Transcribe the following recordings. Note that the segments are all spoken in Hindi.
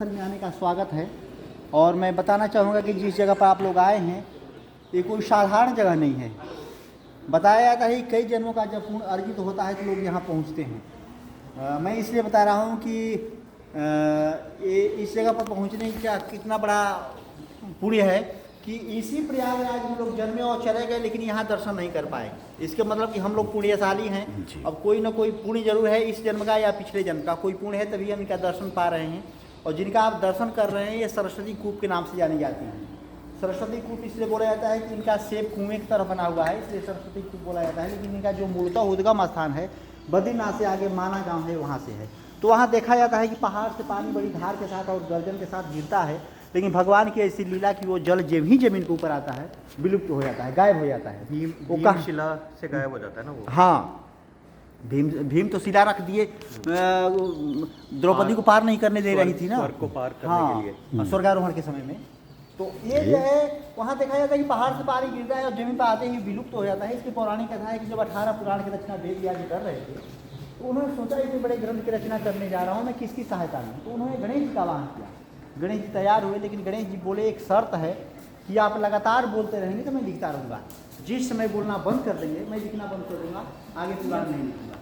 में आने का स्वागत है। और मैं बताना चाहूँगा कि जिस जगह पर आप लोग आए हैं ये कोई साधारण जगह नहीं है। बताया जाता है कि कई जन्मों का जब पुण्य अर्जित होता है तो लोग यहाँ पहुँचते हैं। मैं इसलिए बता रहा हूँ कि ये इस जगह पर पहुँचने का कितना बड़ा पुण्य है कि इसी प्रयागराज में लोग जन्मे और चले गए लेकिन यहाँ दर्शन नहीं कर पाए। इसके मतलब कि हम लोग पुण्यशाली हैं। अब कोई ना कोई पुण्य जरूर है, इस जन्म का या पिछले जन्म का कोई पुण्य है, तभी हम इनका दर्शन पा रहे हैं। और जिनका आप दर्शन कर रहे हैं ये सरस्वती कूप के नाम से जानी जाती हैं। सरस्वती कूप इसलिए बोला जाता है कि इनका सेब कुएं की तरह बना हुआ है, इसलिए सरस्वती कूप बोला जाता है। लेकिन इनका जो मूलतः उद्गम स्थान है बद्रीनाथ से आगे माना गांव है, वहाँ से है। तो वहाँ देखा जाता है कि पहाड़ से पानी बड़ी धार के साथ और गर्जन के साथ गिरता है, लेकिन भगवान की ऐसी लीला कि वो जल जब ही जमीन के ऊपर आता है विलुप्त हो जाता है, गायब हो जाता है। भीम शिला से गायब हो जाता है ना वो। हाँ, भीम तो शिला रख दिए, द्रौपदी को पार नहीं करने दे रही थी ना, स्वर्ग को पार करने के लिए, स्वर्गारोहण के समय में। तो ये जो है वहाँ देखा जाता है कि पहाड़ से पानी गिरता है और जमीन पर आते ही विलुप्त हो जाता है। इसकी पौराणिक कथा है कि जब 18 पुराण की रचना वेद व्यास कर रहे थे तो उन्होंने सोचा इतने बड़े ग्रंथ की रचना करने जा रहा हूँ, मैं किसकी सहायता लूँ। तो उन्होंने गणेश जी का आह्वान किया। गणेश जी तैयार हुए, लेकिन गणेश जी बोले एक शर्त है कि आप लगातार बोलते रहेंगे तो मैं लिखता रहूँगा, जिस समय बोलना बंद कर देंगे मैं लिखना बंद कर दूँगा, आगे पुराण नहीं लिखूँगा।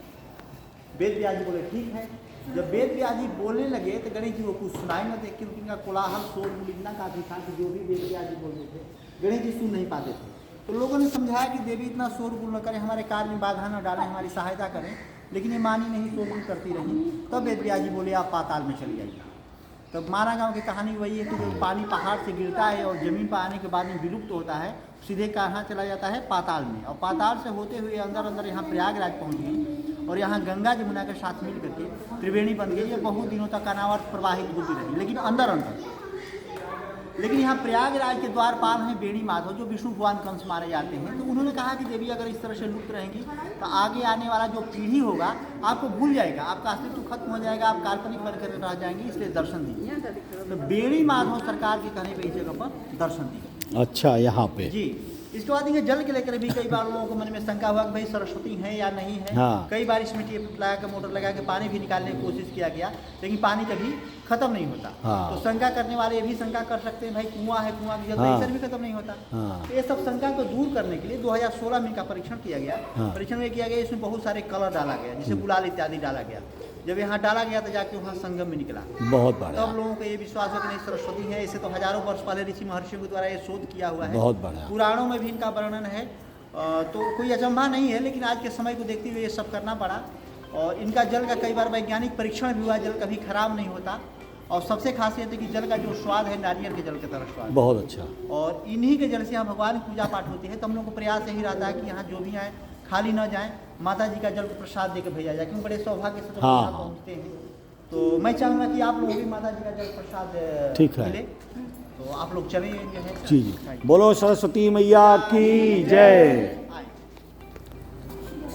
वेद व्यास जी बोले ठीक है। जब वेद व्यास जी बोलने लगे तो गणेश जी को कुछ सुनाई न दे, क्योंकि उनका कोलाहल शोर इतना काफी था कि जो भी वेद व्यास जी बोलते थे गणेश जी सुन नहीं पाते थे। तो लोगों ने समझाया कि देवी इतना शोरगुल न करें, हमारे कार्य में बाधा न डालें, हमारी सहायता करें, लेकिन ये मानी नहीं, शोरगुल करती रही। तब वेद व्यास जी बोले आप पाताल में चली जाइए। तब माना गाँव की कहानी वही है कि जो पानी पहाड़ से गिरता है और ज़मीन पर आने के बाद में विलुप्त होता है, सीधे कहाँ चला जाता है, पाताल में। और पाताल से होते हुए अंदर अंदर यहाँ प्रयागराज पहुँच गई और यहाँ गंगा जमुना के साथ मिल करके त्रिवेणी बन गई। ये बहुत दिनों तक अनावरत प्रवाहित होती रही, लेकिन अंदर अंदर। लेकिन यहाँ प्रयागराज के द्वारपाल हैं बेणी माधव, जो विष्णु भगवान कंस मारे जाते हैं। तो उन्होंने कहा कि देवी अगर इस तरह से लुप्त रहेंगी तो आगे आने वाला जो पीढ़ी होगा आपको भूल जाएगा, आपका अस्तित्व खत्म हो जाएगा, आप काल्पनिक बनकर रह जाएंगे, इसलिए दर्शन दीजिए। तो बेणी माधव सरकार के कहने पर इस जगह पर दर्शन दिए। अच्छा, यहाँ पे जी। इसके बाद ये जल के लेकर भी कई बार लोगों को मन में शंका हुआ कि भाई सरस्वती है या नहीं है। हाँ। कई बार इसमें टेप लगा के मोटर लगा के पानी भी निकालने की कोशिश किया गया, लेकिन पानी कभी खत्म नहीं होता। हाँ। तो शंका करने वाले ये भी शंका कर सकते हैं भाई कुआं है, कुआं की जल हाँ। इधर भी खत्म नहीं होता। हाँ। तो ये सब शंका को दूर करने के लिए 2016 में इनका परीक्षण किया गया। हाँ। परीक्षण में किया गया, इसमें बहुत सारे कलर डाला गया, जिसे गुलाल इत्यादि डाला गया। जब यहाँ डाला गया तो जाके वहाँ संगम में निकला। बहुत बड़ा, तब लोगों को ये विश्वास हो कि नहीं सरस्वती है। इसे तो हजारों वर्ष पहले ऋषि महर्षियों के द्वारा ये शोध किया हुआ है। बहुत बड़ा। पुराणों में भी इनका वर्णन है। तो कोई अचंभा नहीं है, लेकिन आज के समय को देखते हुए ये सब करना पड़ा। और इनका जल का कई बार वैज्ञानिक परीक्षण भी हुआ, जल कभी खराब नहीं होता। और सबसे खासियत है कि जल का जो स्वाद है नारियल के जल की तरह स्वाद, बहुत अच्छा। और इन्हीं के जल से यहाँ भगवान की पूजा पाठ होती है। तो हम लोग को प्रयास यही रहता है कि यहाँ जो भी आए खाली न जाएं, माता जी का जल प्रसाद देकर भेजा जाए, क्योंकि बड़े सौभाग्य से तो हाँ। यहाँ पहुँचते हैं। तो मैं चाहूँगा कि आप लोग भी माता जी का जल प्रसाद ठीक है। मिले, तो आप लोग चले जो है। जी जी, बोलो सरस्वती मैया की जय।